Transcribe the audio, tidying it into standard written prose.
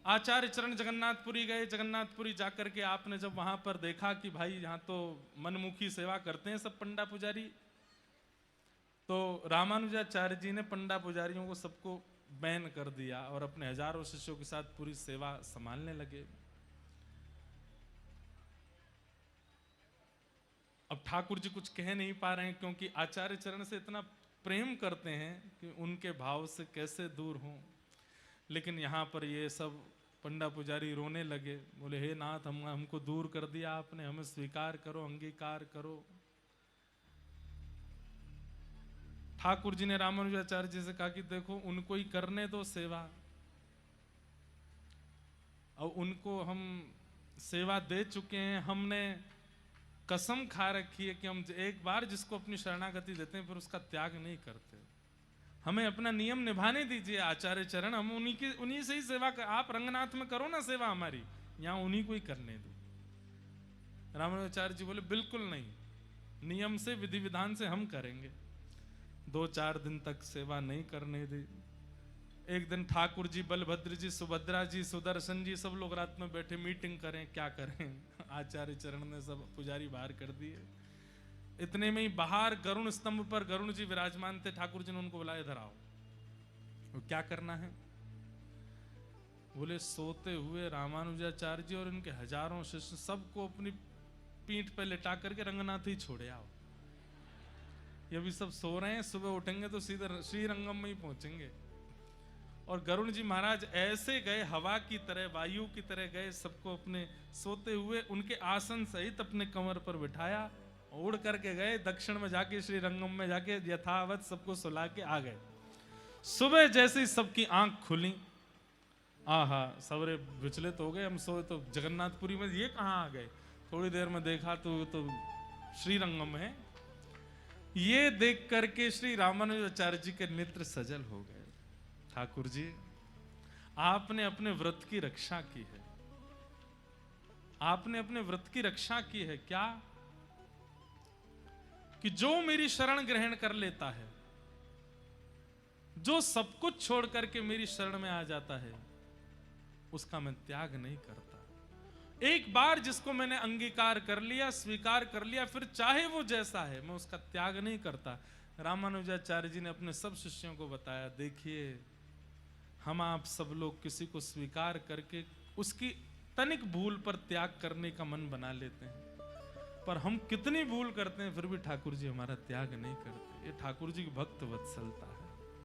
आचार्य चरण जगन्नाथपुरी गए। जगन्नाथपुरी जाकर के आपने जब वहां पर देखा कि भाई यहाँ तो मनमुखी सेवा करते हैं सब पंडा पुजारी, तो रामानुजाचार्य जी ने पंडा पुजारियों को सबको बैन कर दिया और अपने हजारों शिष्यों के साथ पूरी सेवा संभालने लगे। अब ठाकुर जी कुछ कह नहीं पा रहे हैं क्योंकि आचार्य चरण से इतना प्रेम करते हैं कि उनके भाव से कैसे दूर हों। लेकिन यहाँ पर ये सब पंडा पुजारी रोने लगे, बोले हे नाथ हमको दूर कर दिया आपने, हमें स्वीकार करो, अंगीकार करो। ठाकुर जी ने रामानुजाचार्य जी से कहा कि देखो उनको ही करने दो सेवा, और उनको हम सेवा दे चुके हैं, हमने कसम खा रखी है कि हम एक बार जिसको अपनी शरणागति देते हैं फिर उसका त्याग नहीं करते। हमें अपना नियम निभाने दीजिए आचार्य चरण, हम उन्हीं से ही सेवा कर, आप रंगनाथ में करो ना सेवा हमारी, यहां उन्हीं को ही करने दो। रामानुजाचार्य जी बोले बिल्कुल नहीं, नियम से विधि विधान से हम करेंगे। 2-4 दिन तक सेवा नहीं करने दी। एक दिन ठाकुर जी, बलभद्र जी, सुभद्रा जी, सुदर्शन जी सब लोग रात में बैठे मीटिंग करें क्या करें। आचार्य चरण ने सब पुजारी बाहर कर दिए। इतने में ही बाहर गरुण स्तंभ पर गरुण जी विराजमान थे। ठाकुर जी ने उनको बुलाया, इधर आओ। वो क्या करना है? बोले सोते हुए रामानुजाचार्य जी और इनके हजारों शिष्य सबको अपनी पीठ पर लिटा करके रंगनाथ ही छोड़े आओ। ये भी सब सो रहे हैं, सुबह उठेंगे तो सीधे श्रीरंगम में ही पहुंचेंगे। और गरुण जी महाराज ऐसे गए, हवा की तरह, वायु की तरह गए, सबको अपने सोते हुए उनके आसन सहित अपने कमर पर बिठाया, उड़ करके गए। दक्षिण में जाके श्रीरंगम में जाके यथावत सबको सुला के आ गए। सुबह जैसे ही सबकी आंख खुली, आहा सवरे विचलित हो गए, हम सोए तो जगन्नाथपुरी में, ये कहाँ आ गए? थोड़ी देर में देखा तो श्रीरंगम है। ये देख करके श्री रामानुजाचार्य जी के नेत्र सजल हो गए। ठाकुर जी आपने अपने व्रत की रक्षा की है, आपने अपने व्रत की रक्षा की है। क्या? कि जो मेरी शरण ग्रहण कर लेता है, जो सब कुछ छोड़ करके मेरी शरण में आ जाता है, उसका मैं त्याग नहीं करता। एक बार जिसको मैंने अंगीकार कर लिया, स्वीकार कर लिया, फिर चाहे वो जैसा है मैं उसका त्याग नहीं करता। रामानुजाचार्य जी ने अपने सब शिष्यों को बताया, देखिए हम आप सब लोग किसी को स्वीकार करके उसकी तनिक भूल पर त्याग करने का मन बना लेते हैं, पर हम कितनी भूल करते हैं फिर भी ठाकुर जी हमारा त्याग नहीं करते। ये ठाकुर जी की भक्त वत्सलता है।